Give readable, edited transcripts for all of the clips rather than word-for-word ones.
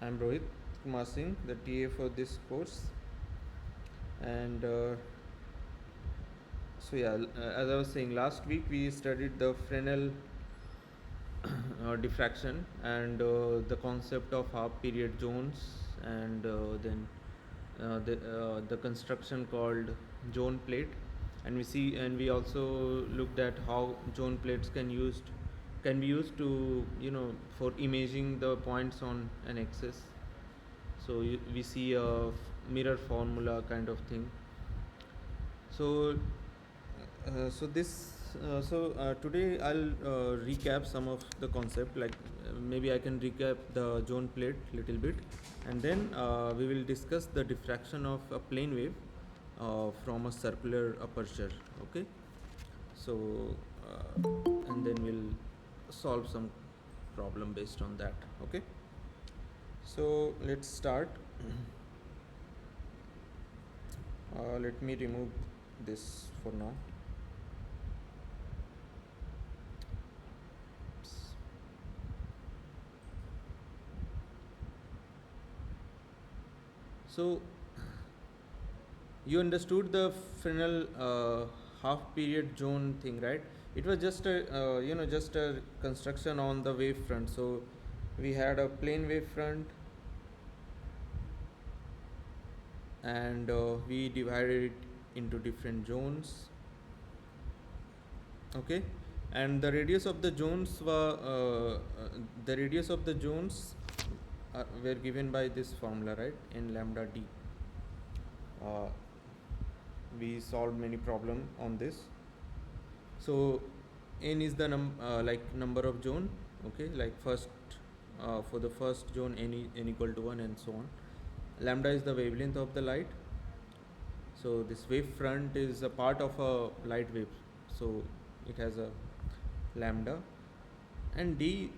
I'm Rohit Kumar Singh, the TA for this course. And as I was saying, last week we studied the Fresnel diffraction and the concept of half period zones, and then the construction called zone plate. And we also looked at how zone plates can be used to for imaging the points on an axis. So we see a mirror formula kind of thing. So today I'll recap some of the concept, like maybe I can recap the zone plate little bit, and then we will discuss the diffraction of a plane wave from a circular aperture. Okay. So and then we'll solve some problem based on that. Okay. So let's start. Let me remove this for now. So you understood the Fresnel half period zone thing, right? It was just a just a construction on the wave front. So we had a plane wave front, and we divided it into different zones. Okay. And the radius of the zones were given by this formula, right? In lambda d. uh, we solved many problem on this. So n is the number of zone. Okay, like first for the first zone n equal to 1, and so on. Lambda is the wavelength of the light. So this wave front is a part of a light wave, so it has a lambda. And d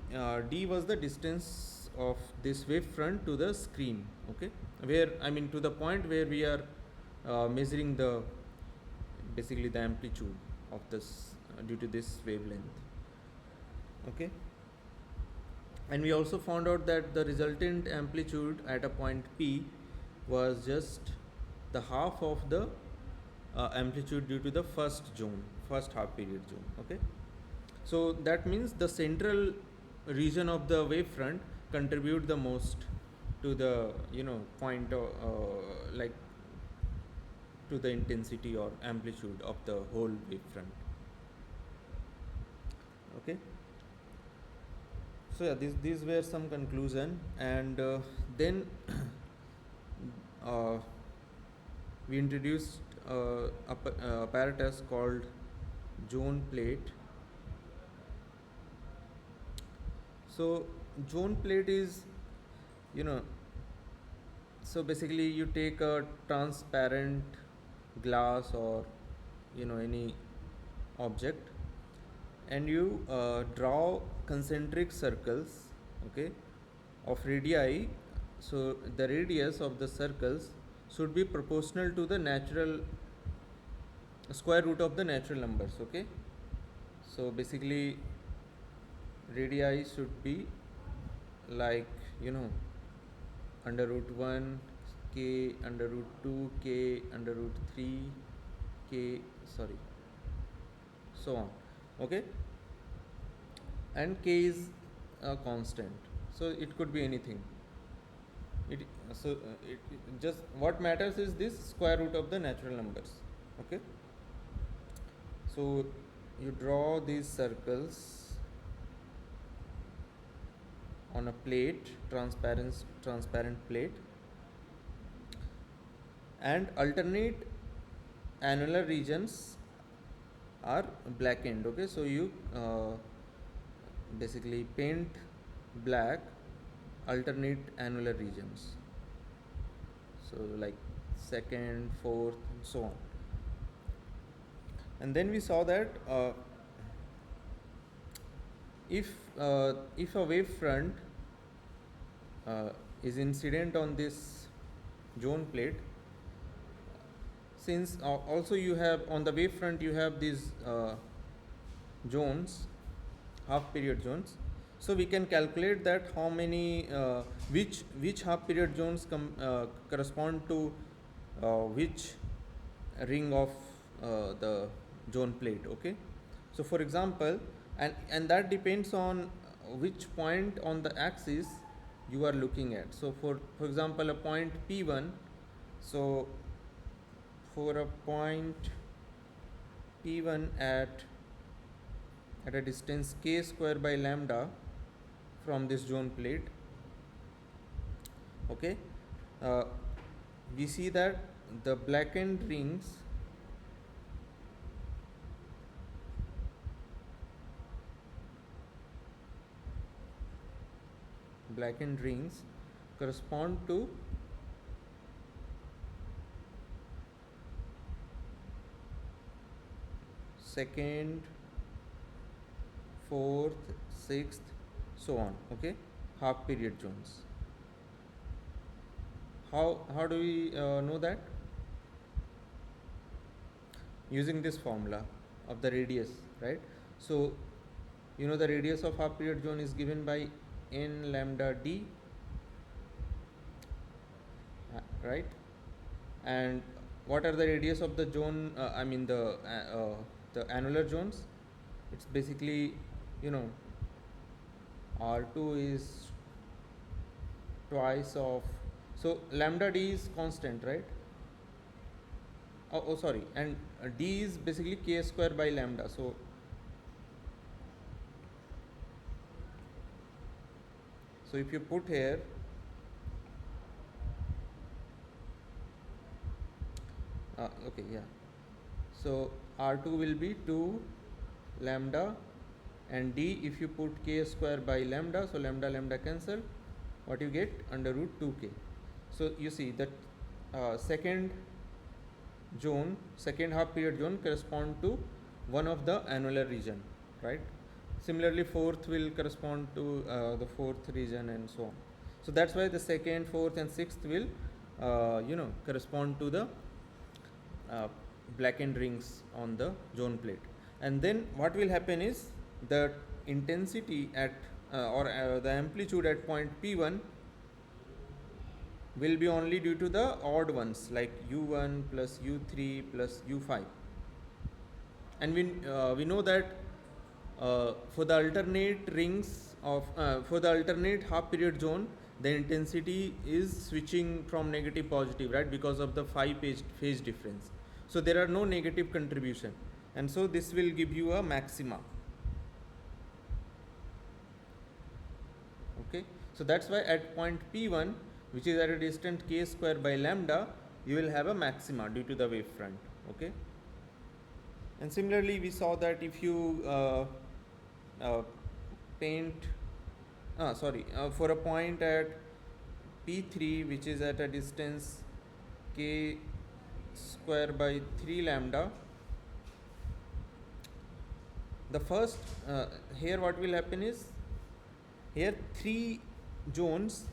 was the distance of this wave front to the screen. Okay, where I mean to the point where we are measuring the basically the amplitude of this due to this wavelength. Okay. And we also found out that the resultant amplitude at a point P was just the half of the amplitude due to the first half period zone. Okay. So that means the central region of the wavefront contribute the most to the point like to the intensity or amplitude of the whole wavefront. Okay. So yeah, these were some conclusion, and then uh, we introduced apparatus called zone plate. So zone plate is, you know, so basically you take a transparent glass or any object, and you draw concentric circles, okay, of radii. So the radius of the circles should be proportional to the natural square root of the natural numbers. Okay. So basically radii should be like under root 1 k, under root 2 k, under root 3 k, sorry, so on. Okay. And k is a constant, so it could be anything. It just what matters is this square root of the natural numbers. Okay. So you draw these circles on a plate, transparent plate, and alternate annular regions are blackened. Okay. So you basically paint black alternate annular regions, so like second, fourth, and so on. And then we saw that if a wave front is incident on this zone plate, since also you have on the wave front you have these zones, half period zones. So we can calculate that how many which half period zones correspond to which ring of the zone plate. Okay, so for example, and that depends on which point on the axis you are looking at. So for example, a point P1, so for a point P1 at a distance k square by lambda from this zone plate, okay, uh, we see that the blackened rings correspond to second, fourth, sixth, so on. Okay, half period zones. How do we know that? Using this formula of the radius, right? So you know the radius of half period zone is given by n lambda d, right? And what are the radius of the zone? I mean the annular zones. It's basically, you know, R2 is twice of, so lambda d is constant, right? Oh sorry, and d is basically k square by lambda. So if you put here, okay, yeah. So R2 will be 2 lambda, and d, if you put k square by lambda, so lambda cancel, what you get? Under root 2k. So you see that second half period zone correspond to one of the annular region, right? Similarly, fourth will correspond to the fourth region, and so on. So that's why the second, fourth, and sixth will correspond to the blackened rings on the zone plate. And then what will happen is the intensity at the amplitude at point P1 will be only due to the odd ones, like U1 plus U3 plus U5. And we know that for the alternate rings of for the alternate half period zone, the intensity is switching from negative positive, right, because of the phi phase difference. So there are no negative contribution, and so this will give you a maxima. Okay, so that's why at point P1, which is at a distance k square by lambda, you will have a maxima due to the wave front. Okay, and similarly we saw that if you paint for a point at P3, which is at a distance k square by 3 lambda, the first here what will happen is, here 3 zones,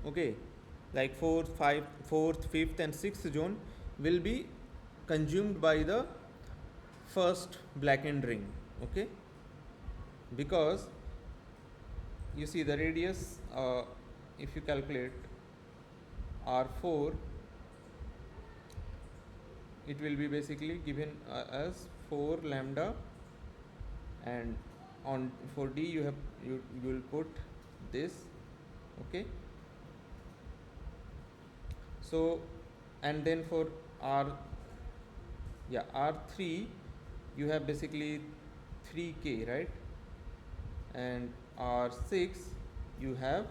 okay, like 4th, 5th, and 6th zone will be consumed by the first blackened ring. Okay, because you see the radius, if you calculate R4, it will be basically given as 4 lambda, and for D you will put this. Okay, so and then for R3 you have basically 3k, right? And R6 you have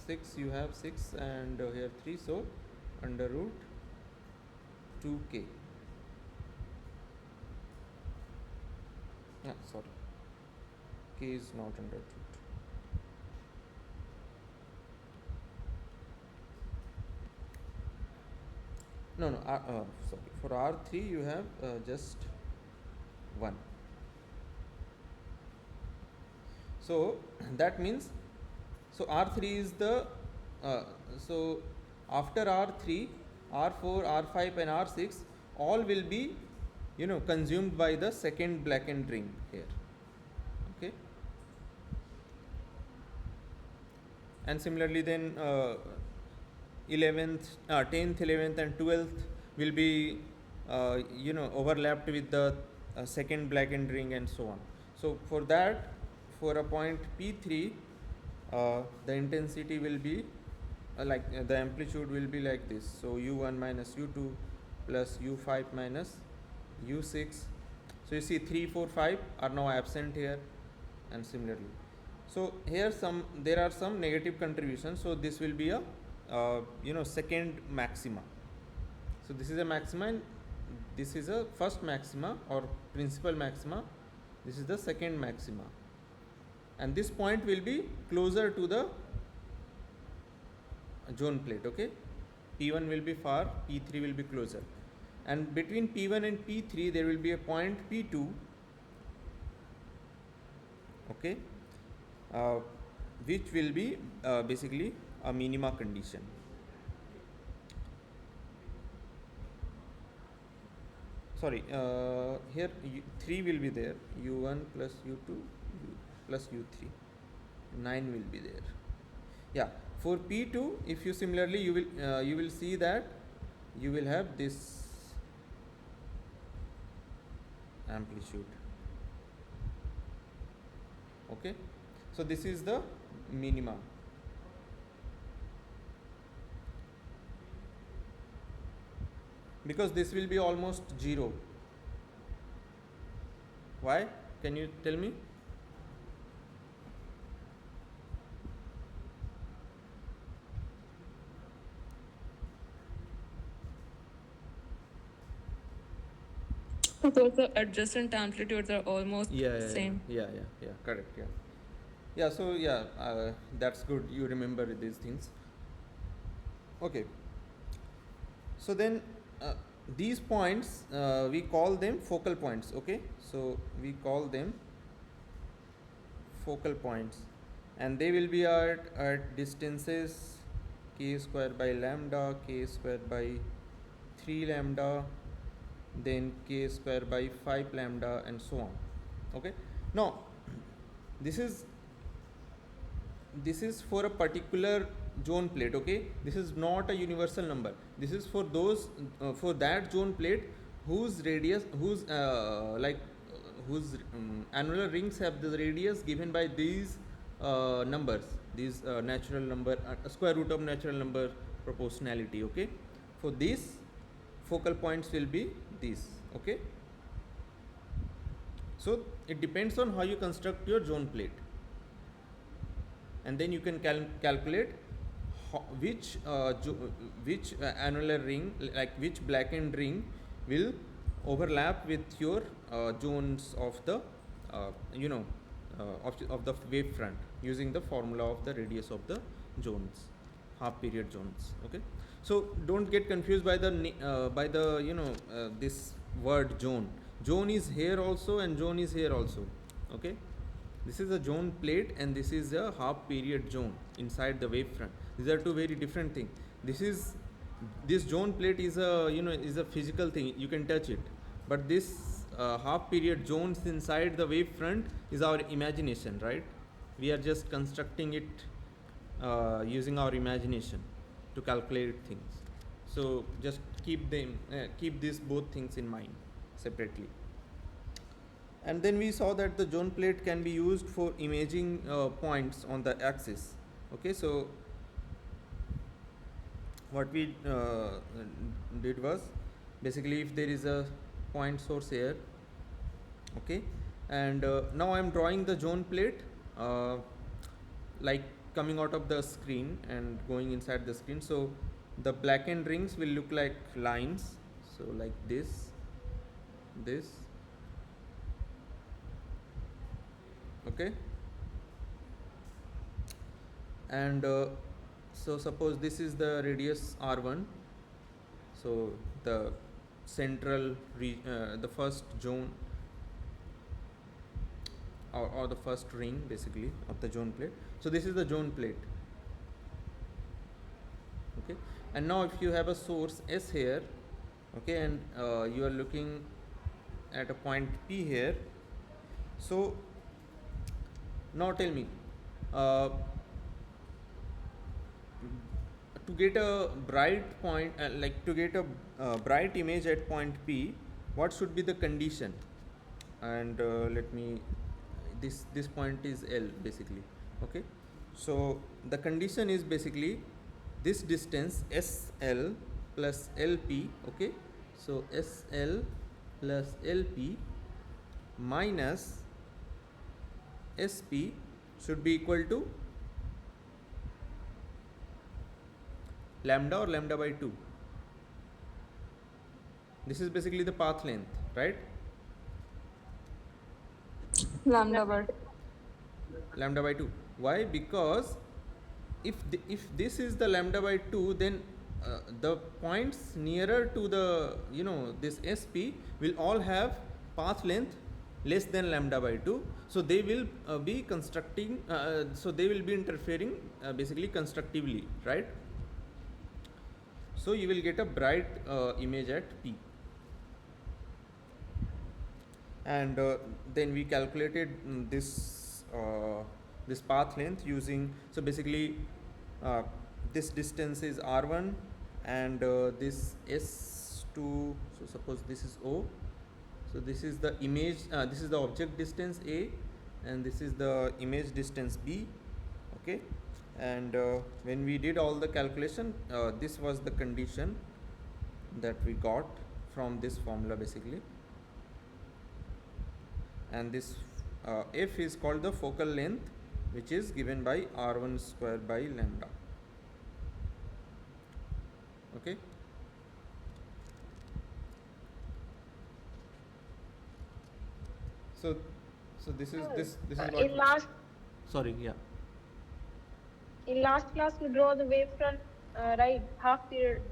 R6 you have 6, and here 3, so under root 2k. Sorry, k is not under root. No, sorry, for R3 you have just 1. So that means, so R3 is the so after R3, R4, R5 and R6 all will be consumed by the second blackened ring here. Okay. And similarly then 11th 10th, 11th and 12th will be overlapped with the second blackened ring and so on. So for that, for a point P3, the intensity will be the amplitude will be like this. So u1 minus u2 plus u5 minus u6. So you see 3, 4, 5 are now absent here, and similarly. So here there are some negative contributions. So this will be a second maxima. So this is a maxima and this is a first maxima or principal maxima. This is the second maxima, and this point will be closer to the zone plate. Okay, P1 will be far, P3 will be closer, and between P1 and P3 there will be a point P2. Okay, which will be basically a minima condition. Sorry, here 3 will be there, u1 plus u2 plus u3, 9 will be there. Yeah, for P2, if you similarly you will see that you will have this amplitude. Okay, so this is the minima. Because this will be almost 0. Why? Can you tell me? Because the adjacent amplitudes are almost same. Yeah, correct. So that's good, you remember these things. Okay, so then these points we call them focal points. Okay, so we call them focal points, and they will be at distances k square by lambda, k square by 3 lambda, then k square by 5 lambda, and so on. Okay, now this is for a particular zone plate. Okay, this is not a universal number. This is for those for that zone plate whose radius whose annular rings have the radius given by these numbers, these natural number, square root of natural number proportionality. Okay, for these focal points will be these. Okay, so it depends on how you construct your zone plate, and then you can calculate which annular ring, like which blackened ring will overlap with your zones of the of the wave front, using the formula of the radius of the zones, half period zones. Okay, so don't get confused by the this word zone. Zone is here also and zone is here also. Okay, this is a zone plate and this is a half period zone inside the wave front. These are two very different things. This zone plate is a physical thing, you can touch it, but this half period zones inside the wave front is our imagination, right? We are just constructing it using our imagination to calculate things. So just keep these both things in mind separately. And then we saw that the zone plate can be used for imaging points on the axis. Okay, so what we did was, basically, if there is a point source here, okay, and now I am drawing the zone plate like coming out of the screen and going inside the screen. So the blackened rings will look like lines, so like this, okay, and so suppose this is the radius r1, so the central the first zone or the first ring basically of the zone plate. So this is the zone plate. Okay, and now if you have a source S here, okay, and you are looking at a point P here. So now tell me, uh, to get a bright point, like to get a bright image at point P, what should be the condition? And let me, this point is L basically. Okay, so the condition is basically this distance SL plus LP. Okay, so SL plus LP minus SP should be equal to lambda or lambda by 2. This is basically the path length, right? Lambda by Lambda by 2. Why? Because if this is the lambda by 2, then the points nearer to the, this SP will all have path length less than lambda by 2, so they will be constructing, so they will be interfering basically constructively, right? So you will get a bright image at P. And then we calculated this path length using, so basically this distance is R1 and this S2, so suppose this is O, so this is the image, this is the object distance A, and this is the image distance B. Okay, and when we did all the calculation, this was the condition that we got from this formula basically. And this f is called the focal length, which is given by R1 square by lambda. Okay, so this is what in last sorry, yeah, in last class we draw the wavefront, right? Half period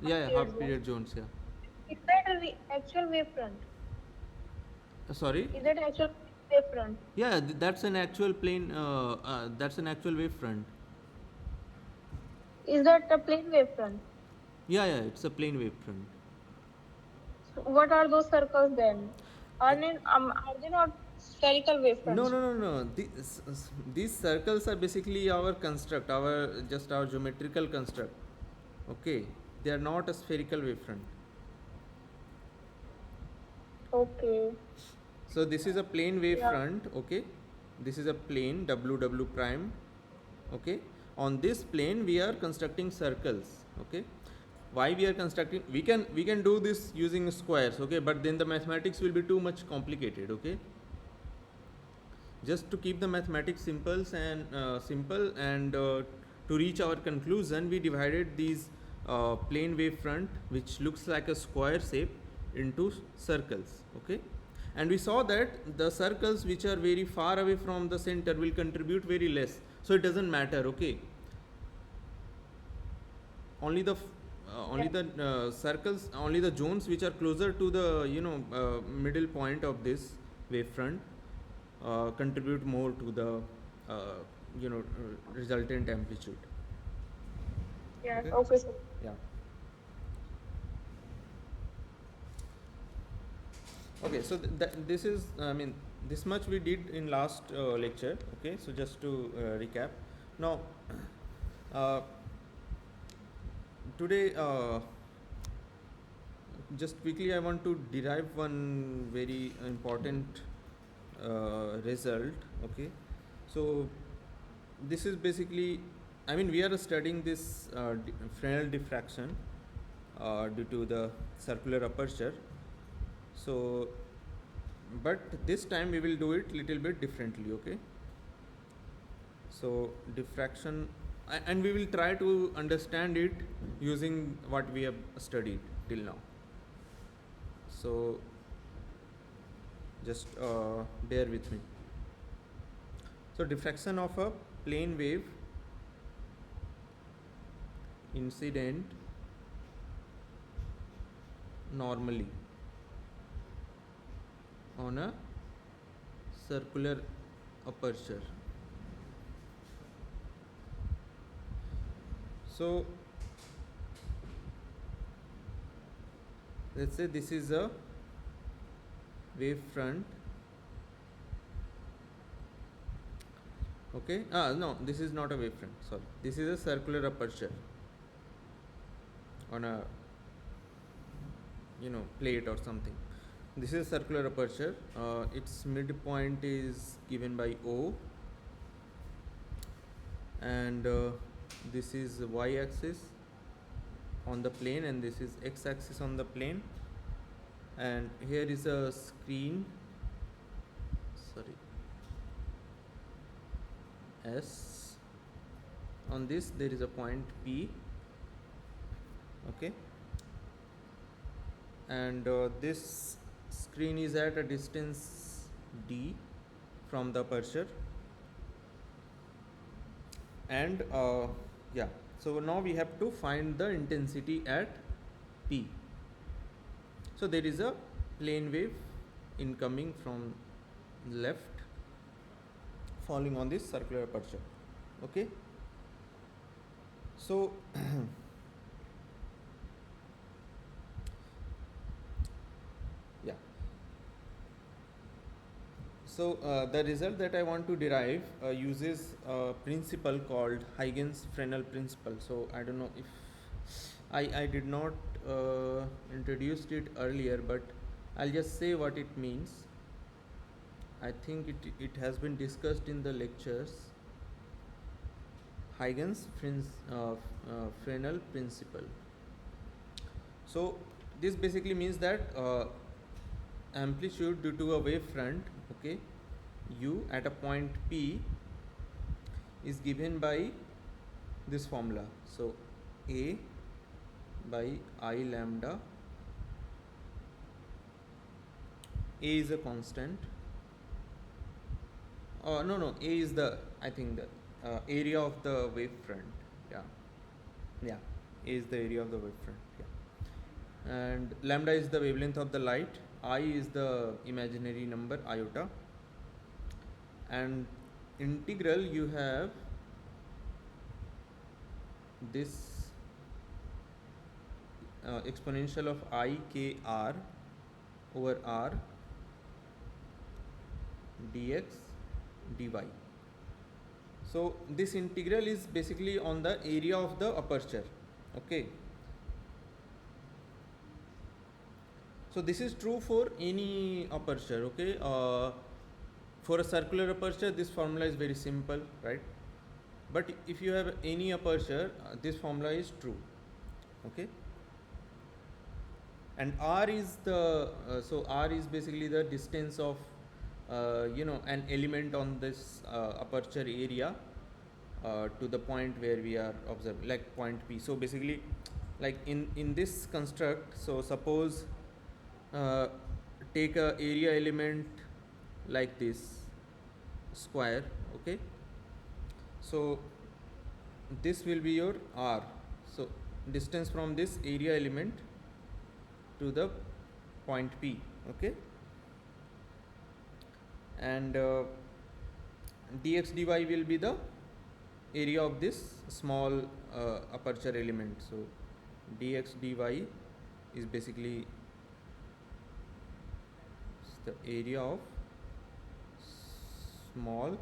half period zones. Yeah, is that an actual wavefront? sorry, Is that actual wavefront? yeah, that's an actual plane, that's an actual wavefront. Is that a plane wavefront? Yeah, it's a plane wavefront. So what are those circles then? Are they not spherical wavefronts? No. These circles are basically our construct, our geometrical construct. Okay, they are not a spherical wavefront. Okay. So this is a plane wavefront. Yeah. Okay, this is a plane W prime. Okay, on this plane we are constructing circles. Okay, why we are constructing? We can do this using squares. Okay, but then the mathematics will be too much complicated. Okay, just to keep the mathematics simple and to reach our conclusion, we divided these plane wavefront, which looks like a square shape, into circles. Okay, and we saw that the circles which are very far away from the center will contribute very less, so it doesn't matter. Okay, only the circles, only the zones which are closer to the middle point of this wavefront contribute more to the resultant amplitude. Yeah. Okay, sir. Yeah. Okay, so this is, I mean, this much we did in last lecture. Okay, so just to recap, now today just quickly I want to derive one very important result. Okay, so this is basically, I mean, we are studying this Fresnel diffraction due to the circular aperture. So, but this time we will do it little bit differently. Okay, so diffraction, and we will try to understand it using what we have studied till now. So just bear with me. So diffraction of a plane wave incident normally on a circular aperture. So let's say this is a wave front. Okay, no, this is not a wave front, sorry, this is a circular aperture on a plate or something. This is a circular aperture. Its midpoint is given by O, and this is y axis on the plane, and this is x axis on the plane, and here is a screen, sorry, S. On this there is a point P. Okay, and this screen is at a distance D from the aperture, and yeah, so now we have to find the intensity at P. So there is a plane wave incoming from left falling on this circular aperture. Okay, so yeah, so the result that I want to derive uses a principle called Huygens-Fresnel principle. So I don't know if I did not introduced it earlier, but I'll just say what it means. I think it has been discussed in the lectures. Huygens-Fresnel principle. So this basically means that amplitude due to a wave front, okay, u at a point P is given by this formula. So A by I lambda. A is a constant. No, A is the, I think, the area of the wave front. Yeah, A is the area of the wave front. Yeah, and lambda is the wavelength of the light. I is the imaginary number iota, and integral you have this exponential of I k r over r dx dy. So this integral is basically on the area of the aperture. Okay, so this is true for any aperture. Okay, for a circular aperture this formula is very simple, right? But if you have any aperture, this formula is true. Okay, and r is the so r is basically the distance of an element on this aperture area to the point where we are observing, like point P. So basically, like in this construct, so suppose take a area element like this square. Okay, so this will be your r, so distance from this area element to the point P. Okay, and dx dy will be the area of this small aperture element. So dx dy is basically the area of small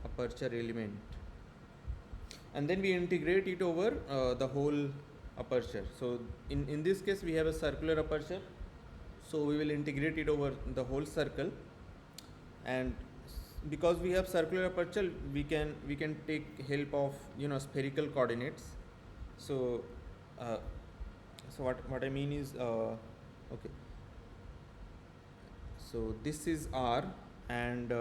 aperture element, and then we integrate it over the whole aperture. So in this case we have a circular aperture, so we will integrate it over the whole circle, and because we have circular aperture we can take help of spherical coordinates. So so what I mean is okay, so this is r, and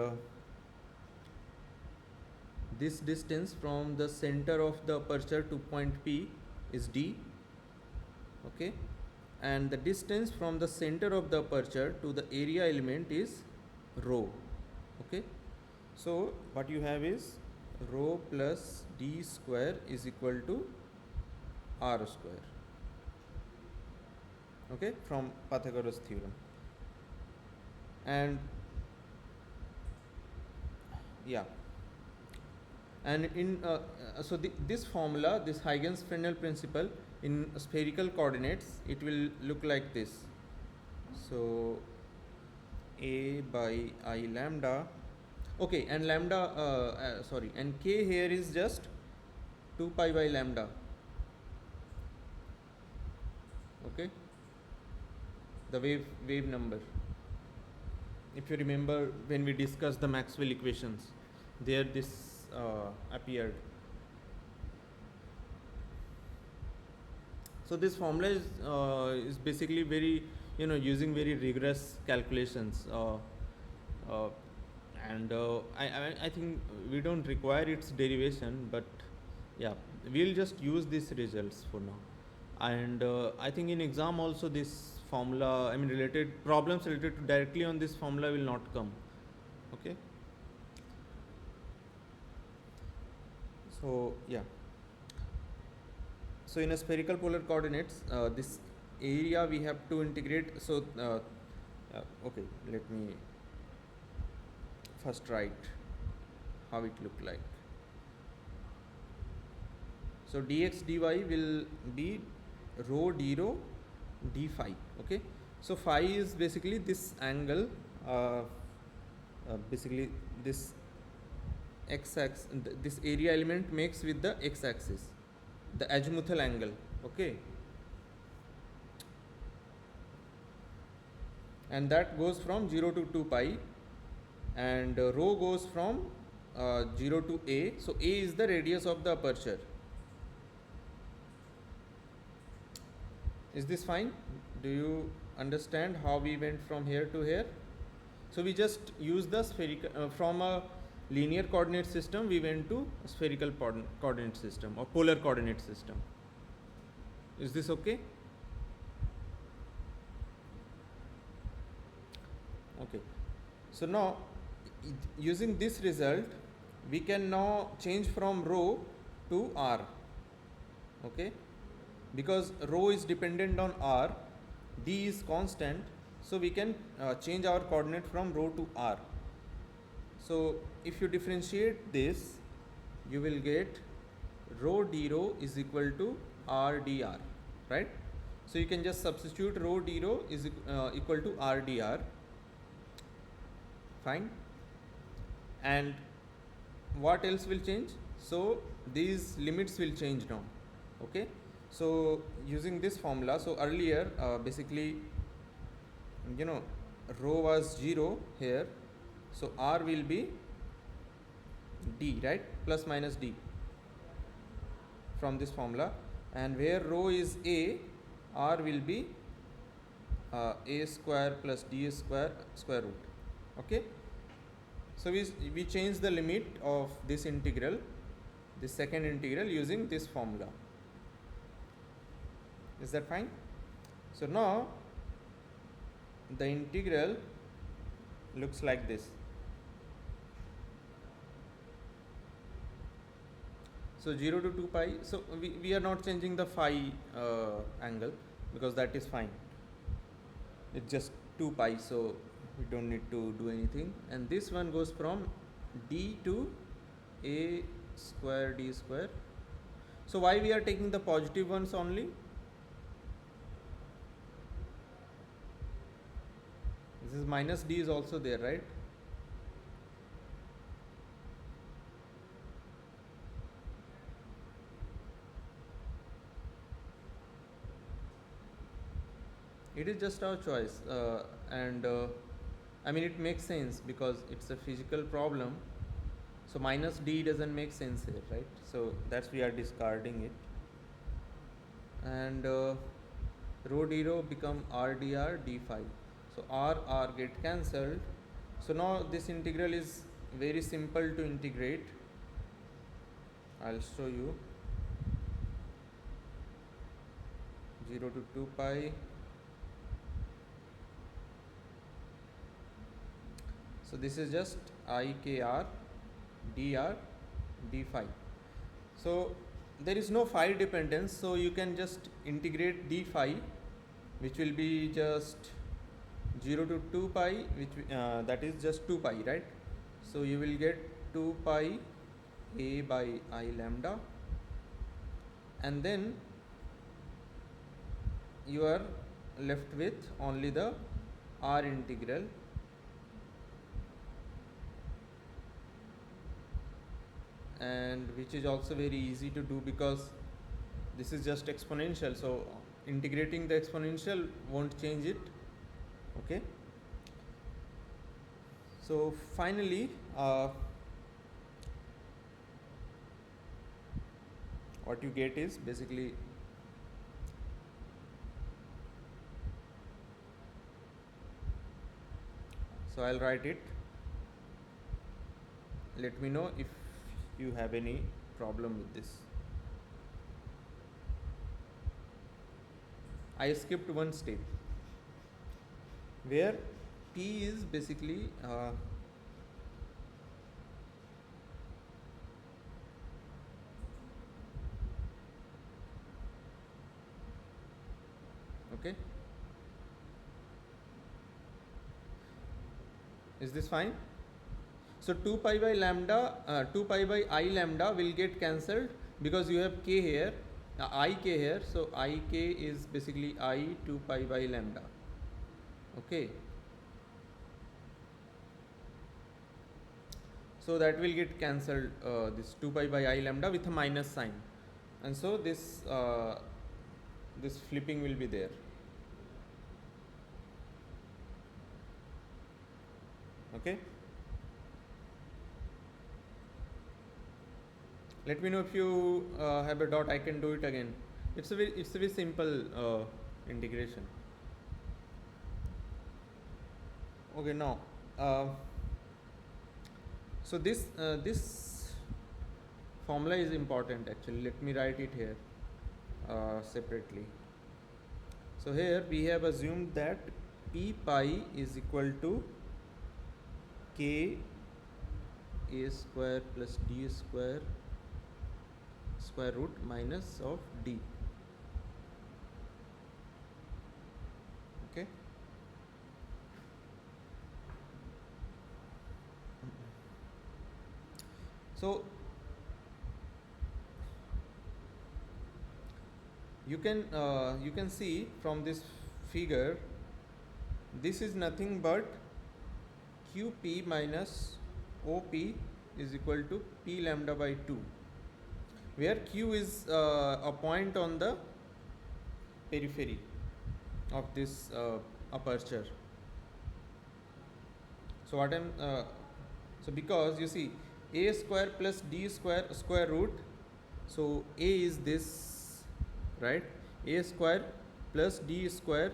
this distance from the center of the aperture to point P is d. Okay, and the distance from the center of the aperture to the area element is rho. Okay, so what you have is rho plus d square is equal to r square. Okay, from Pythagoras theorem. And yeah, and in so this formula, this Huygens-Fresnel principle, in spherical coordinates it will look like this. So a by I lambda. Okay, and lambda sorry, and k here is just 2 pi by lambda. Okay, the wave number. If you remember when we discussed the Maxwell equations, there this appeared. So this formula is basically very, using very rigorous calculations, and I think we don't require its derivation, but yeah, we'll just use these results for now. And I think in exam also this formula, related problems related to directly on this formula will not come. Okay. So yeah. So in a spherical polar coordinates, this area we have to integrate. So okay, let me first write how it look like. So dx dy will be rho d rho d phi. Okay, so phi is basically this angle, basically this x-axis, this area element makes with the x-axis, the azimuthal angle. Okay, and that goes from 0 to 2 pi, and rho goes from 0 to a. So a is the radius of the aperture. Is this fine? Do you understand how we went from here to here? So we just use the spherical, from a linear coordinate system we went to a spherical coordinate system or polar coordinate system. Is this okay? Okay. So now using this result we can now change from rho to r. Okay, because rho is dependent on r, d is constant, so we can change our coordinate from rho to r. So if you differentiate this, you will get rho d rho is equal to r dr, right? So you can just substitute rho d rho is equal to r dr. Fine. And what else will change? So these limits will change now. Okay, so using this formula, so earlier basically rho was 0 here, so r will be d, right, plus minus d from this formula, and where rho is a, r will be a square plus d square square root. Okay, so we change the limit of this integral, this second integral, using this formula. Is that fine? So now the integral looks like this. So 0 to 2 pi, so we are not changing the phi angle because that is fine. It's just 2 pi, so we don't need to do anything. And this one goes from d to a square d square. So why we are taking the positive ones only? This is minus d is also there, right? It is just our choice, and it makes sense because it's a physical problem. So minus d doesn't make sense here, right? So that's we are discarding it, and rho d rho become r dr d phi. So r get cancelled. So now this integral is very simple to integrate. I'll show you. 0 to 2 pi. So this is just I k r dr d phi. So there is no phi dependence, so you can just integrate d phi, which will be just 0 to 2 pi, which that is just 2 pi, right? So you will get 2 pi a by I lambda, and then you are left with only the r integral, and which is also very easy to do because this is just exponential, so integrating the exponential won't change it. Okay, so finally what you get is basically so I'll write it. Let me know if you have any problem with this. I skipped one step where P is basically okay, is this fine? So 2 pi by lambda 2 pi by I lambda will get cancelled because you have k here, I k here, so I k is basically I 2 pi by lambda. Okay, so that will get cancelled, this 2 pi by I lambda with a minus sign, and so this flipping will be there. Okay, let me know if you have a dot. I can do it again. It's a very simple integration. Okay, now so this formula is important actually. Let me write it here separately. So here we have assumed that P pi is equal to k a square plus d square square root minus of d. Okay, so you can see from this figure, this is nothing but qp minus op is equal to p lambda by 2, where q is a point on the periphery of this aperture. So what I'm so because you see a square plus d square square root, so a is this, right? A square plus d square,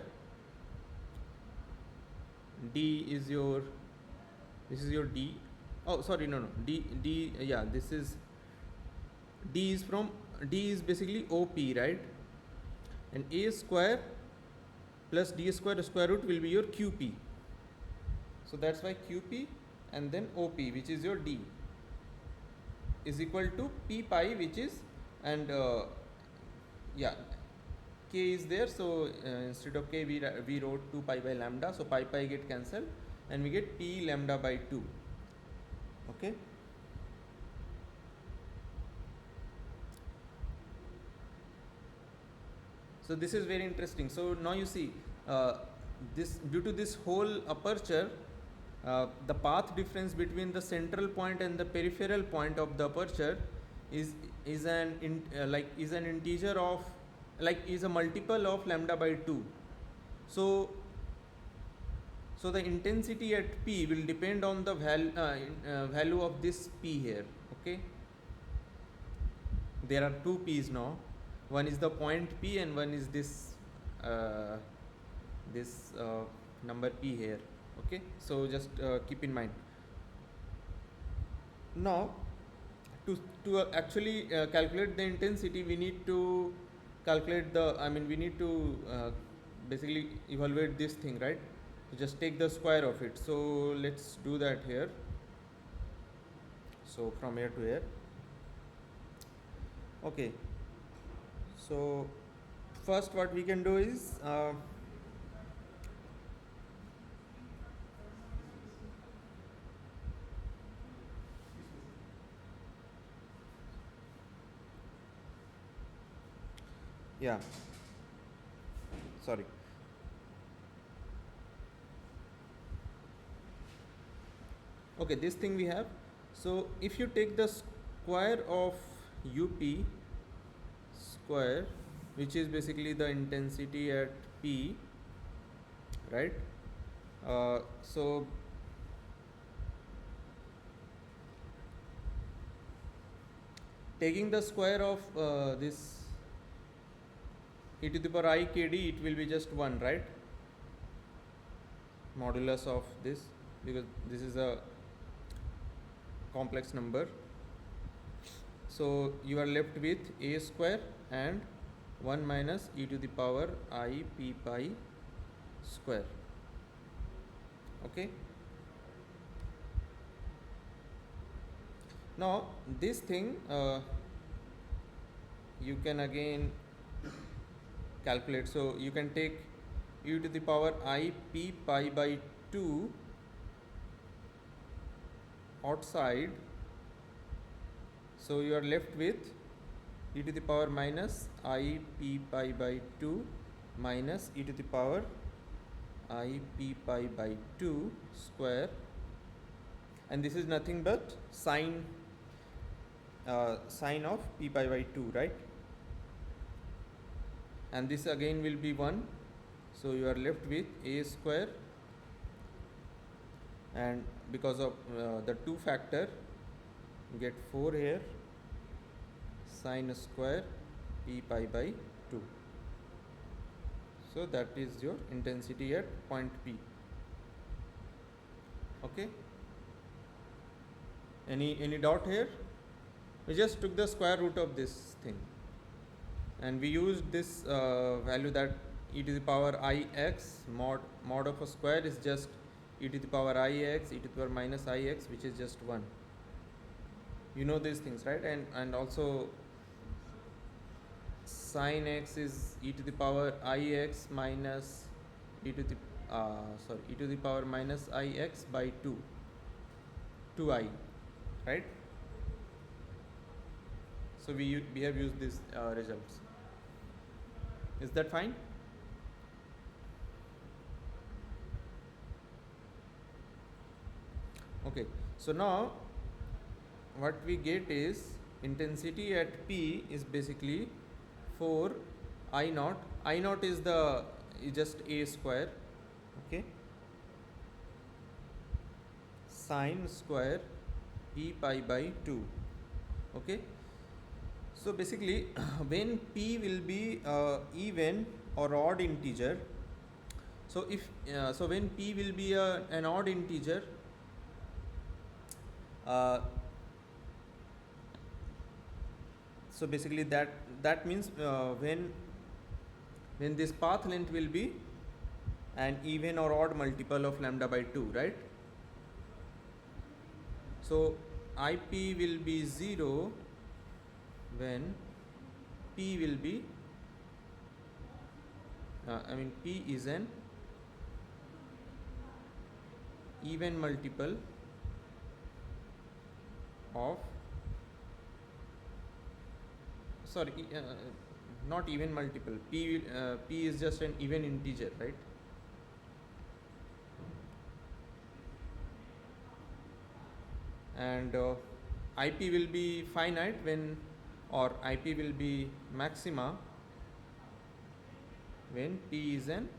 d is your, this is your d, oh sorry, no d, yeah, this is d is from, d is basically op, right? And a square plus d square square root will be your qp, so that's why qp and then op, which is your d, is equal to p pi, which is, and yeah, k is there, so instead of k we wrote 2 pi by lambda, so pi get cancelled and we get p lambda by 2. Okay, so this is very interesting. So now you see this, due to this whole aperture, the path difference between the central point and the peripheral point of the aperture is an integer of, like, is a multiple of lambda by 2. So the intensity at p will depend on the value of this p here. Okay, there are two p's now, one is the point p and one is this number p here. Okay, so just keep in mind. Now to actually calculate the intensity, we need to calculate the, we need to basically evaluate this thing, right? So just take the square of it. So let's do that here. So from here to here. Okay, so first what we can do is yeah, sorry, okay, this thing we have. So if you take the square of up square, which is basically the intensity at P, right? So taking the square of this e to the power I kd, it will be just 1, right? Modulus of this, because this is a complex number. So you are left with a square and 1 minus e to the power I p pi square. Okay. Now this thing you can again calculate. So you can take e to the power I p pi by 2 outside. So you are left with e to the power minus I p pi by 2 minus e to the power I p pi by 2 square, and this is nothing but sine of p pi by 2, right? And this again will be 1, so you are left with a square, and because of the 2 factor, get 4 here, sine square p pi by 2. So that is your intensity at point P. Okay. Any doubt here? We just took the square root of this thing, and we used this value that e to the power ix mod of a square is just e to the power ix, e to the power minus ix, which is just 1. You know these things, right? And also sine x is e to the power ix minus e to the e to the power minus ix by 2i, right? So we have used these results. Is that fine? Okay, so now what we get is intensity at P is basically 4 I naught. I naught is just a square, okay, sine square p pi by 2. Okay, so basically when P will be even or odd integer, so if so when P will be an odd integer, so basically that means when this path length will be an even or odd multiple of lambda by 2, right? So IP will be 0 when P will be P is an even multiple of not even multiple, P is just an even integer, right? And IP will be finite when, or IP will be maxima when P is an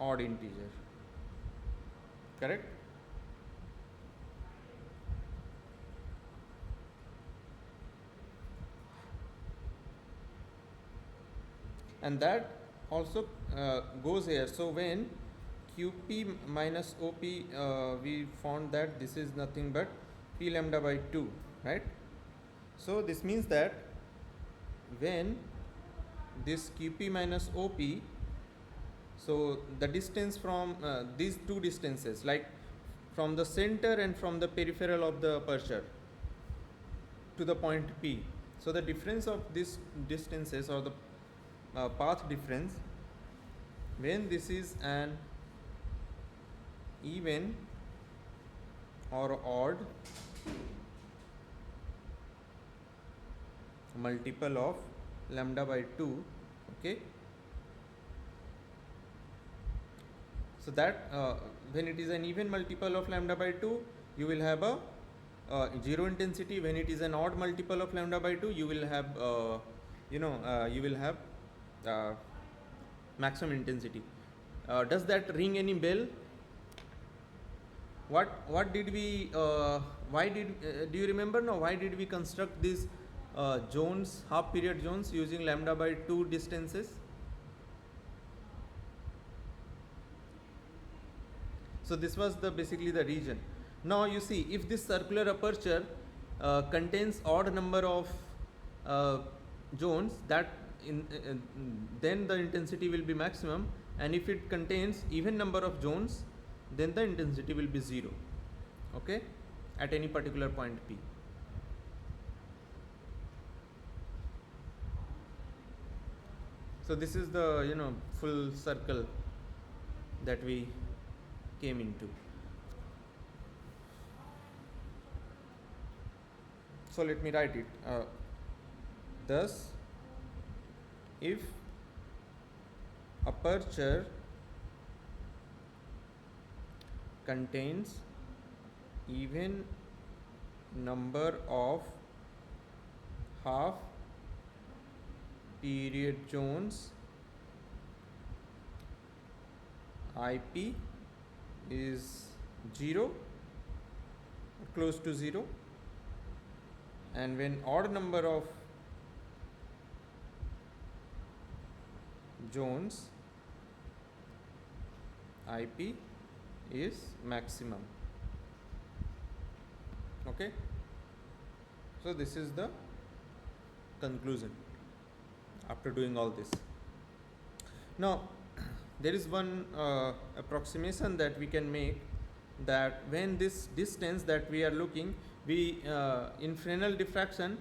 odd integer, correct? And that also goes here. So when QP minus OP, we found that this is nothing but P lambda by 2, right? So this means that when this QP minus OP, so the distance from these two distances, like from the center and from the peripheral of the aperture to the point P, so the difference of these distances, or the path difference, when this is an even or odd multiple of lambda by 2, okay, so that when it is an even multiple of lambda by 2, you will have a zero intensity, when it is an odd multiple of lambda by 2, you will have you will have uh, maximum intensity. Does that ring any bell? What did we why did do you remember now why did we construct these zones, half period zones, using lambda by 2 distances? So this was the basically the region. Now you see, if this circular aperture contains odd number of uh, zones, that then the intensity will be maximum, and if it contains even number of zones, then the intensity will be 0. Okay, at any particular point P. So this is the full circle that we came into. So let me write it. Thus, if aperture contains even number of half period zones, IP is 0, close to 0, and when odd number of zones, IP is maximum. Okay, so this is the conclusion after doing all this. Now there is one approximation that we can make, that when this distance that we are looking, we in Fresnel diffraction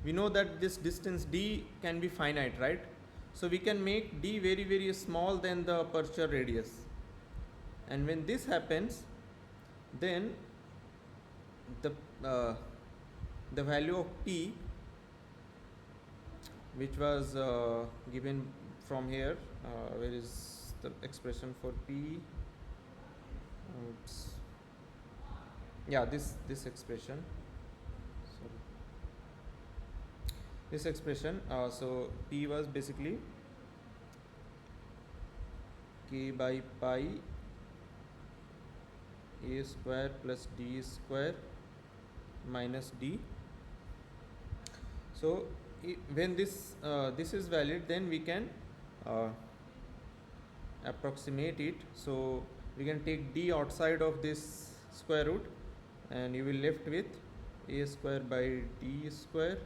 we know that this distance d can be finite, right? So we can make d very very small than the aperture radius, and when this happens, then the value of p, which was given from here, where is the expression for p? Oops. Yeah, this expression, sorry, this expression, so p was basically k by pi a square plus d square minus d. So when this is valid, then we can approximate it. So we can take d outside of this square root, and you will left with a square by d square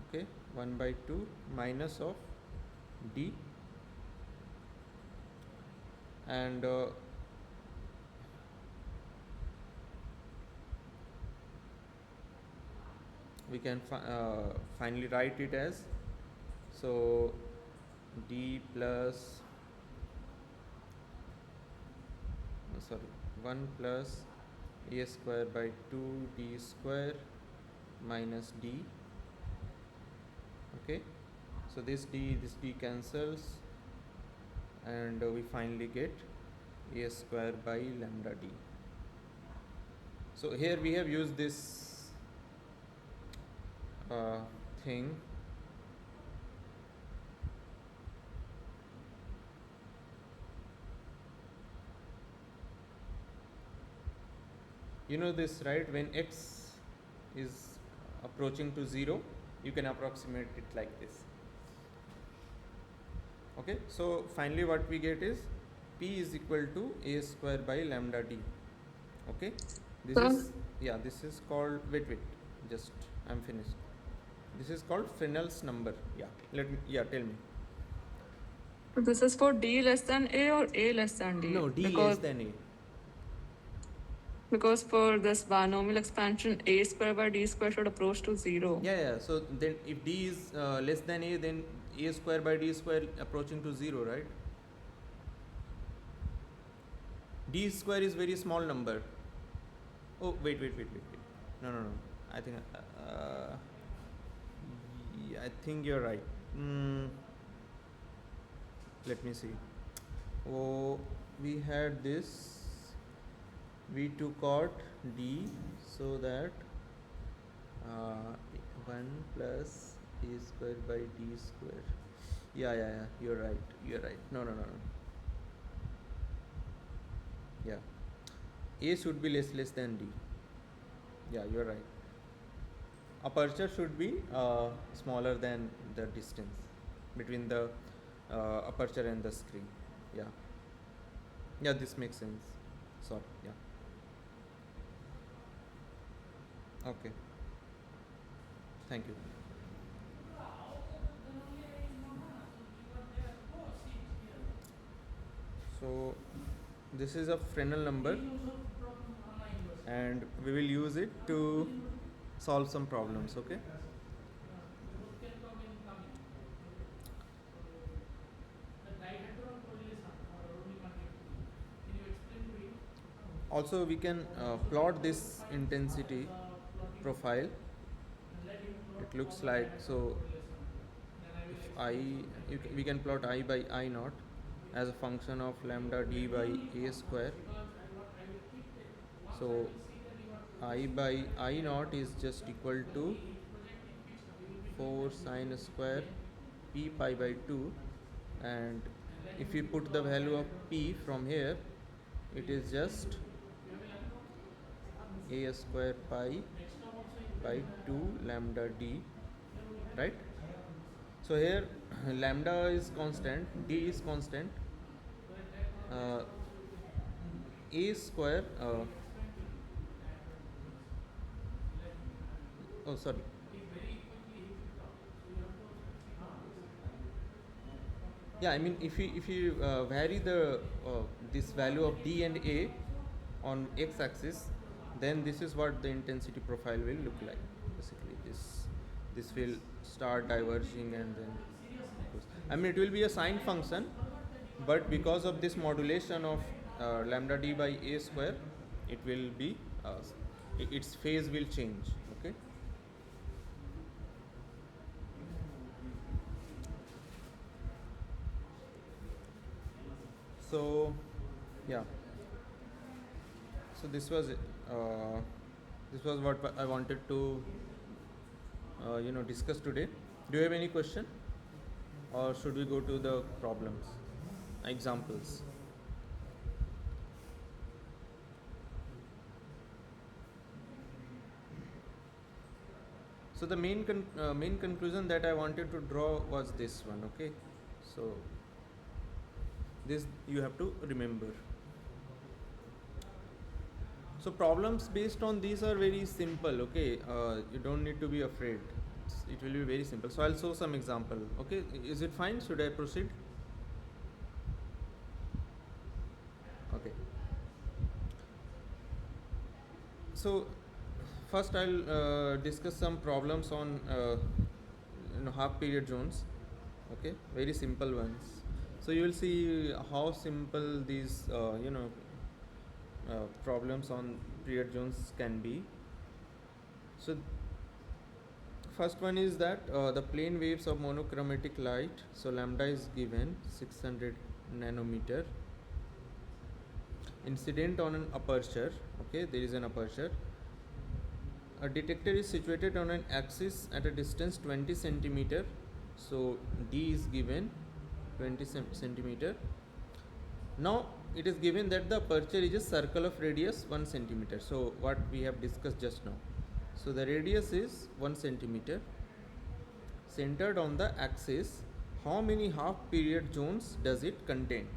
okay 1 by 2 minus of d, and we can finally write it as, so d plus 1 plus a square by 2 d square minus d. Okay, so this d cancels, and we finally get a square by lambda d. So here we have used this thing. You know this, right? When x is approaching to 0, you can approximate it like this. Okay, so finally what we get is p is equal to a square by lambda d. Okay, this is, yeah, this is called, wait, just I'm finished. This is called Fresnel's number. Yeah, tell me. This is for d less than a or a less than d? No, d less than a. Because for this binomial expansion, a square by d square should approach to 0. Yeah. So then if d is less than a, then a square by d square approaching to 0, right? D square is very small number. Oh, wait. No. I think I think you're right. Let me see. Oh, we had this v2 cot d, so that 1 plus a square by d square. Yeah, you're right. No. Yeah, a should be less than d. Yeah, you're right. Aperture should be smaller than the distance between the aperture and the screen. Yeah, this makes sense. Sorry. Yeah. Okay, thank you. So this is a Fresnel number, and we will use it to solve some problems. Okay. Also, we can plot this intensity profile. It looks like so. If I, we can plot I by I naught as a function of lambda d by a square. So I by I naught is just equal to 4 sine square p pi by 2, and if we put the value of p from here, it is just a square pi by 2 lambda d, right? So here lambda is constant, d is constant, uh, a square oh sorry, yeah, I mean, if you vary the this value of d and a on x axis, then this is what the intensity profile will look like. Basically this will start diverging, and then I mean, it will be a sine function, but because of this modulation of lambda d by a square, it will be its phase will change. Okay. So yeah, so this was what I wanted to discuss today. Do you have any question, or should we go to the problems, examples? So the main conclusion that I wanted to draw was this one. Okay, so this you have to remember. So problems based on these are very simple. Okay, you don't need to be afraid. It will be very simple. So I'll show some example. Okay, is it fine? Should I proceed? Okay. So first I'll discuss some problems on half period zones. Okay, very simple ones. So you will see how simple these problems on period zones can be. So first one is that the plane waves of monochromatic light, so lambda is given 600 nanometer, incident on an aperture. Okay, there is an aperture. A detector is situated on an axis at a distance 20 centimeter, so d is given 20 centimeter. Now it is given that the aperture is a circle of radius 1 centimeter. So what we have discussed just now. So the radius is 1 centimeter, centered on the axis. How many half period zones does it contain?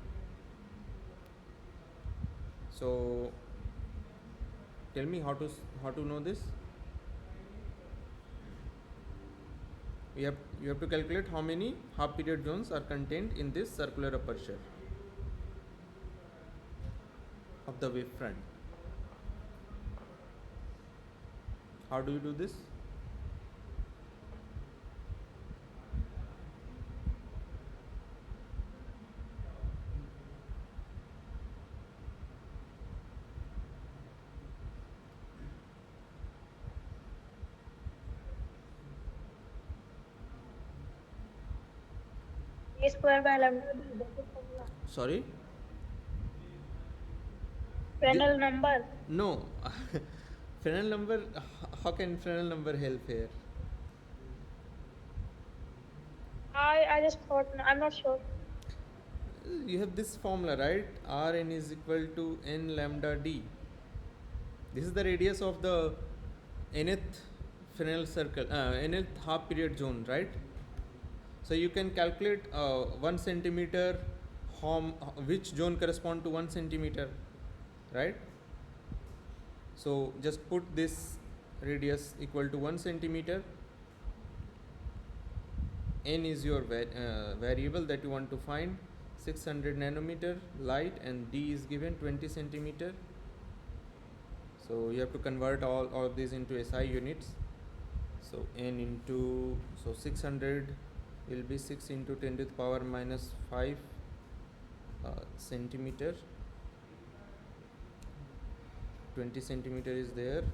So tell me how to know this. You have to calculate how many half period zones are contained in this circular aperture of the wavefront. How do you do this? A square by lambda d, that is formula. Sorry. Fresnel number. No, Fresnel number. How can Fresnel number help here? I just thought, I'm not sure. You have this formula, right? Rn is equal to n lambda d. This is the radius of the nth Fresnel circle, nth half period zone, right? So you can calculate 1 centimeter, which zone correspond to 1 centimeter, right? So just put this radius equal to 1 centimeter. N is your variable that you want to find, 600 nanometer light, and d is given 20 centimeter. So you have to convert all of these into SI units. So n into, so 600 will be 6 into 10 to the power minus 5 centimeter. 20 centimeter is there,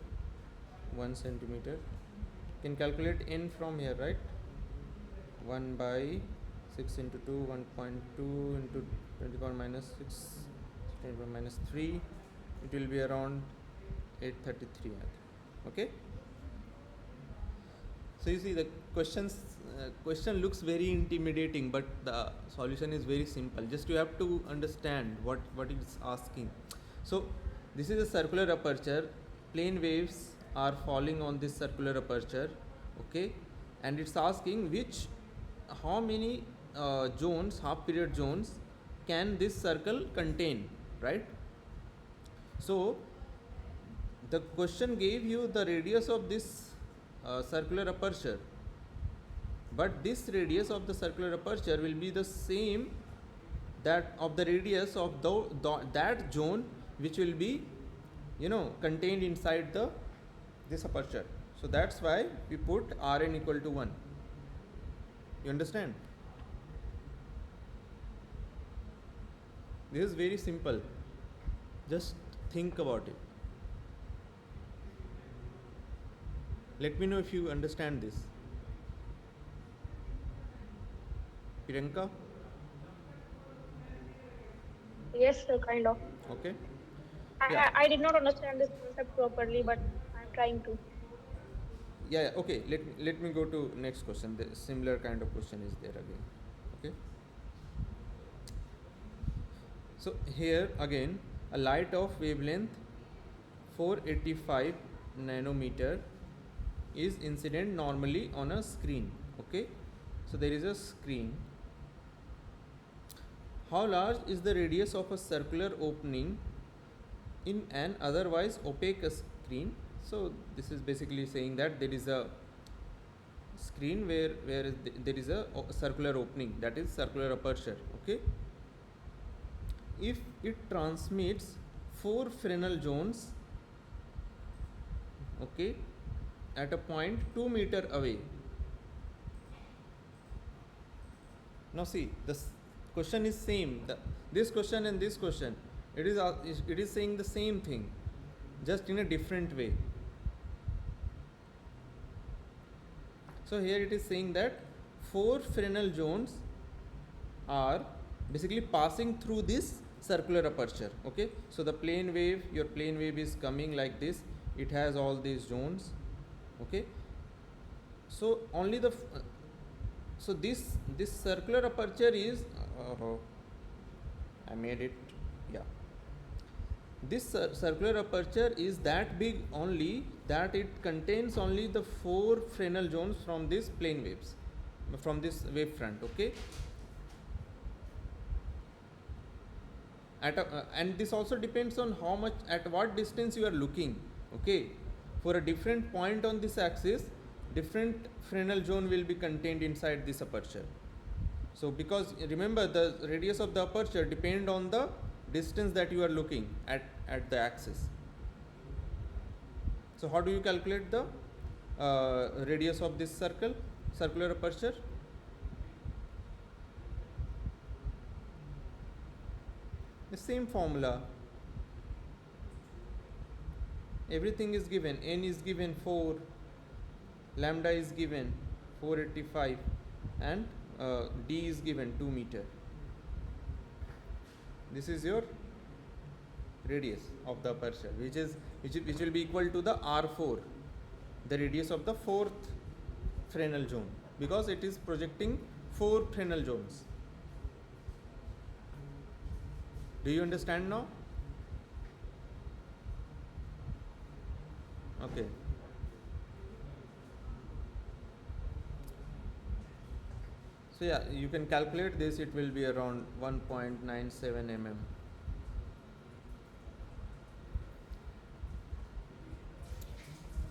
1 centimeter. You can calculate n from here, right? 1 by 6 into 2, 1.2 into 10 to the power minus 6, 10 to the power minus 3. It will be around 833. Okay. So you see the question looks very intimidating, but the solution is very simple. Just you have to understand what it's asking. So this is a circular aperture. Plane waves are falling on this circular aperture. Okay, and it's asking how many zones, half period zones, can this circle contain, right? So the question gave you the radius of this circular aperture, but this radius of the circular aperture will be the same that of the radius of that zone which will be contained inside this aperture. So that's why we put Rn equal to 1. You understand? This is very simple. Just think about it. Let me know if you understand this. Priyanka? Yes, sir, kind of. Okay. I, Yeah. I, I did not understand this concept properly, but I'm trying to. Yeah. Okay. Let me go to next question. The similar kind of question is there again. Okay. So here again, a light of wavelength 485 nanometer is incident normally on a screen. Okay. So there is a screen. How large is the radius of a circular opening in an otherwise opaque screen? So this is basically saying that there is a screen where there is a circular opening, that is circular aperture. Okay. If it transmits 4 Fresnel zones, okay, at a point 2 meter away. Now see, the question is same. This question and this question, it is saying the same thing, just in a different way. So here it is saying that 4 Fresnel zones are basically passing through this circular aperture. Okay, so the plane wave, your plane wave is coming like this. It has all these zones. Okay, so only so this circular aperture is I made it. Yeah, this circular aperture is that big only that it contains only the 4 Fresnel zones from this plane waves, from this wave front. Okay, and this also depends on how much, at what distance you are looking. Okay, for a different point on this axis, different Fresnel zone will be contained inside this aperture. So because remember, the radius of the aperture depend on the distance that you are looking at the axis. So how do you calculate the radius of this circular aperture? The same formula. Everything is given. N is given 4, lambda is given 485, and d is given 2 meter. This is your radius of the aperture, which will be equal to the r4, the radius of the fourth Fresnel zone, because it is projecting 4 Fresnel zones. Do you understand now? Okay. So yeah, you can calculate this. It will be around 1.97 mm.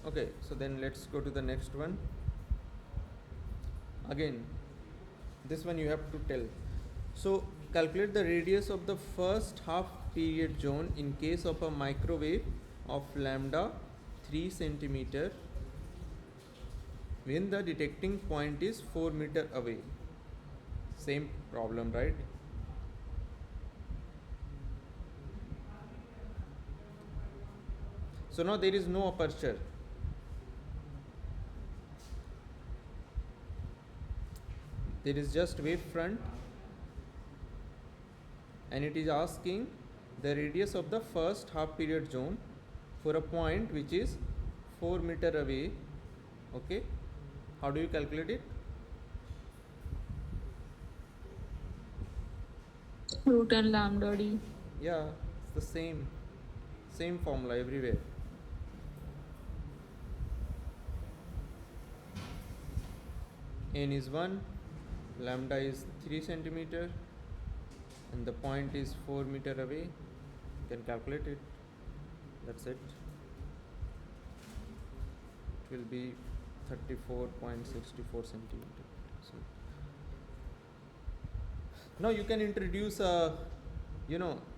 Okay, so then let's go to the next one. Again, this one you have to tell. So calculate the radius of the first half period zone in case of a microwave of lambda 3 centimeter when the detecting point is 4 meter away. Same problem, right? So now there is no aperture. There is just wave front, and it is asking the radius of the first half period zone for a point which is 4 meter away. Okay, how do you calculate it? Root and lambda d. Yeah, it's the same formula everywhere. N is 1, lambda is 3 centimeter, and the point is 4 meter away. You can calculate it. That's it. It will be 34.64 centimeter. So now you can introduce a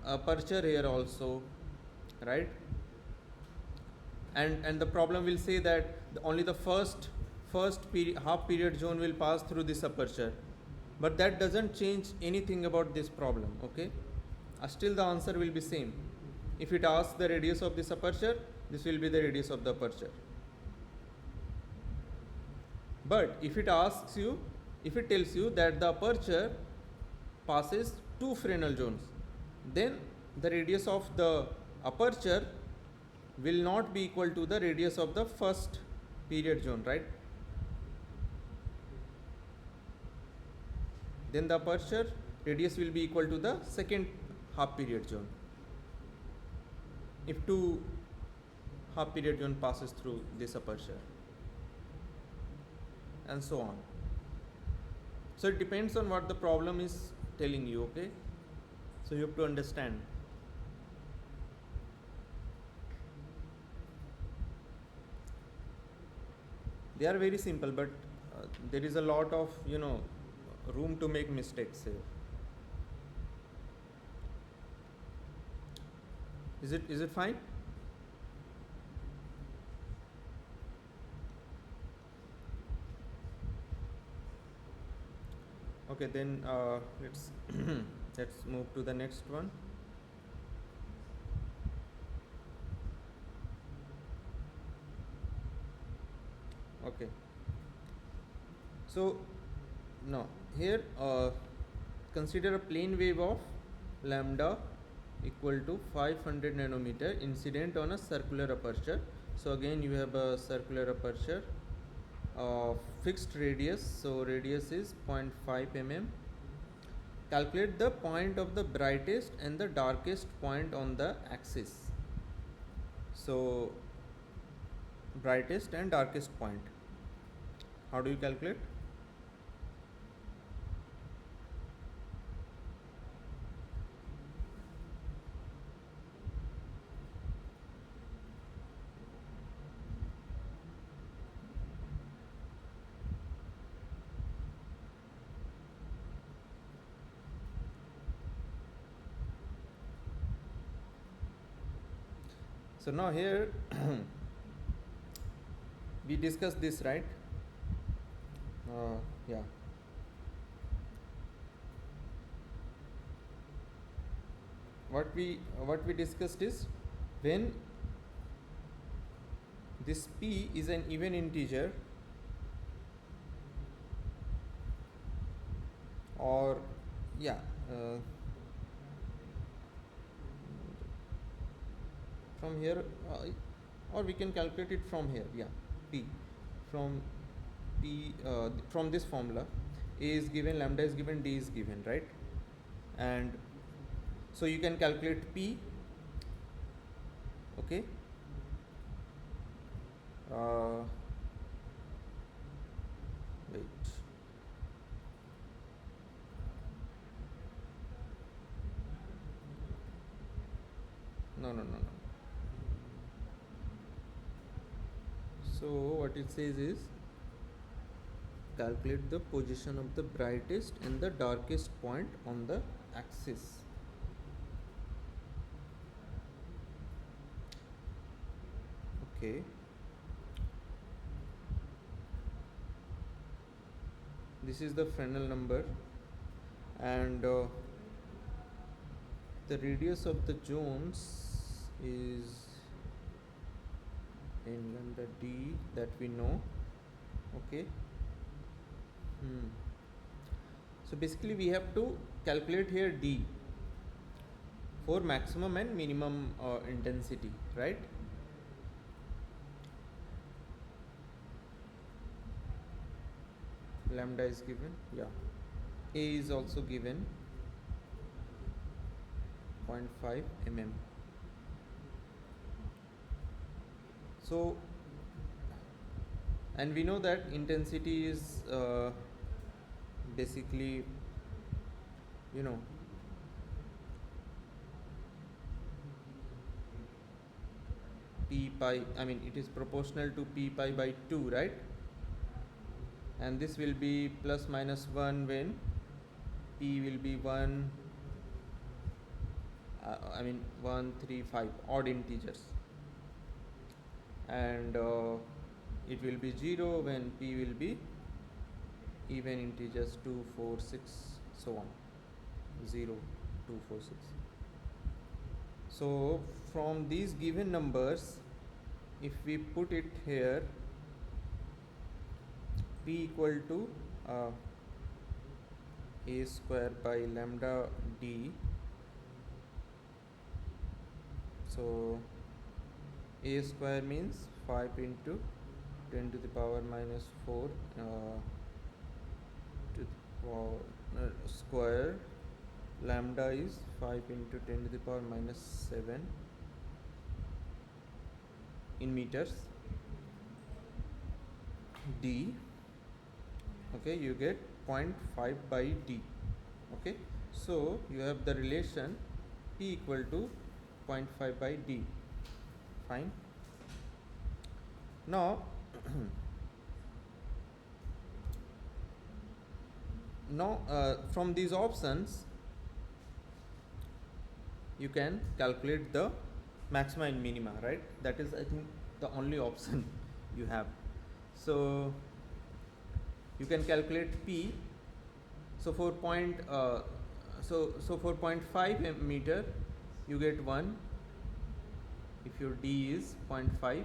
aperture here also, right? And the problem will say that only the first half period zone will pass through this aperture, but that doesn't change anything about this problem. Okay, still the answer will be same. If it asks the radius of this aperture, this will be the radius of the aperture. But if it tells you that the aperture passes 2 Fresnel zones, then the radius of the aperture will not be equal to the radius of the first period zone, right? Then the aperture radius will be equal to the second half period zone, if 2 half period zone passes through this aperture, and so on. So it depends on what the problem is telling you. Okay, so you have to understand. They are very simple, but there is a lot of room to make mistakes here. Is it fine? Okay, then let's let's move to the next one. Okay, so now here consider a plane wave of lambda equal to 500 nanometer incident on a circular aperture. So again you have a circular aperture of fixed radius, so radius is 0.5 mm. Calculate the point of the brightest and the darkest point on the axis. So brightest and darkest point, how do you calculate? So now here we discussed this, right? Yeah. What we discussed is, when this p is an even integer, or from here, or we can calculate it from here. Yeah, p from from this formula, a is given, lambda is given, d is given, right? And so you can calculate p. Okay. uh, Wait. No. So what it says is, calculate the position of the brightest and the darkest point on the axis. Okay. This is the Fresnel number, and the radius of the zones is in lambda d, that we know. Okay. So basically we have to calculate here d for maximum and minimum intensity, right? Lambda is given, yeah. A is also given, 0.5 mm. So, and we know that intensity is basically, you know, p pi, I mean it is proportional to p pi by 2, right? And this will be plus minus 1 when p will be 1, I mean 1, 3, 5 odd integers, and it will be 0 when p will be even integers, 2, 4, 6, so on, 0, 2, 4, 6. So from these given numbers, if we put it here, p equal to a square by lambda d. So a square means 5 into 10 to the power minus 4 to the power square. Lambda is 5 into 10 to the power minus 7 in meters. D. Okay, you get 0.5 by d. Okay, so you have the relation p equal to 0.5 by d. Fine. Now from these options you can calculate the maxima and minima, right? That is, I think, the only option you have. So you can calculate p. So for for 0.5 meter you get 1 if your d is 0.5.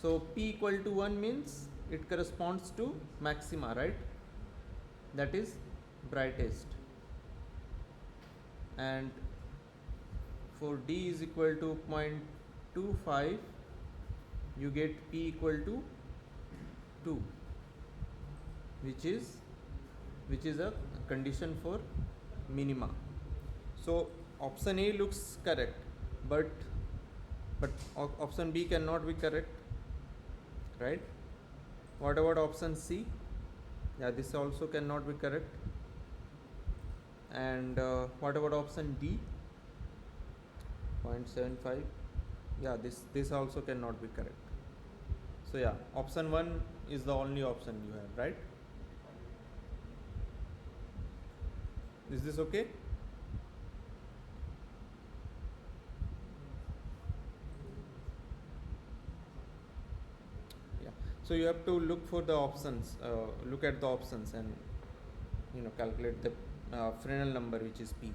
So p equal to 1 means it corresponds to maxima, right? That is brightest. And for d is equal to 0.25, you get p equal to 2, which is a condition for minima. So option A looks correct, but option B cannot be correct, right? What about option C? Yeah, this also cannot be correct. And what about option D? 0.75. Yeah, this also cannot be correct. So yeah, option 1 is the only option you have, right? Is this okay? Yeah. So you have to look for the options, look at the options, and calculate the Fresnel number, which is p.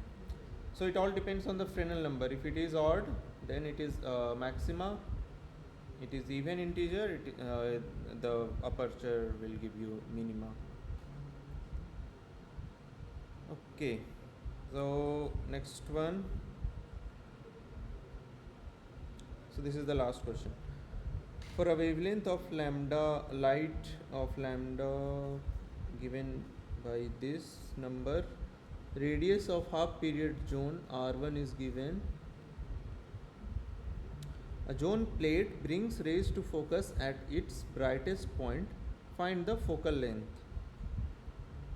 So it all depends on the Fresnel number. If it is odd, then it is maxima. It is even integer, the aperture will give you minima. Okay, so next one, So this is the last question. For a wavelength of lambda light of lambda given by this number, radius of half period zone R1 is given. A zone plate brings rays to focus at its brightest point. Find the focal length.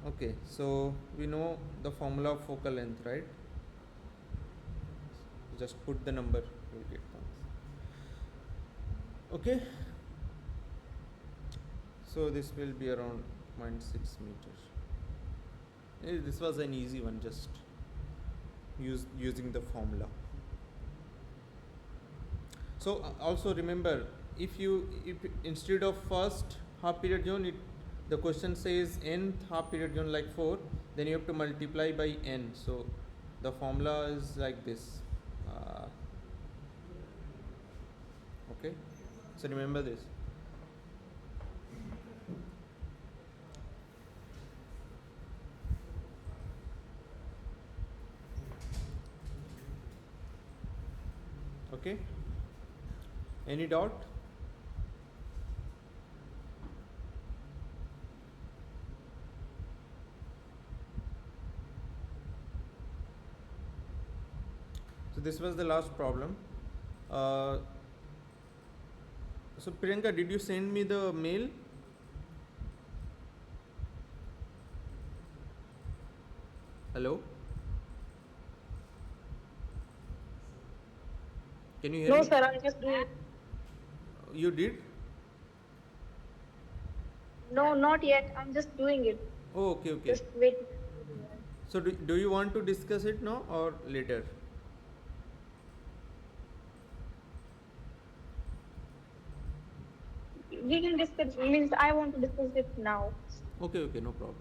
Okay, so we know the formula of focal length, right? Just put the number, you'll get the answer. Okay, so this will be around 0.6 meters. This was an easy one, just using the formula. So also remember, if instead of first half period zone, the question says nth half period zone like 4, then you have to multiply by n. So the formula is like this. Okay, so remember this. Okay, any doubt? So this was the last problem. So Priyanka, did you send me the mail? Hello? Can you hear No, me? sir, I'm just doing. You did? No, not yet. I'm just doing it. Oh, okay, okay. Just wait. So do you want to discuss it now or later? We can discuss. Means I want to discuss it now. Okay, okay, no problem.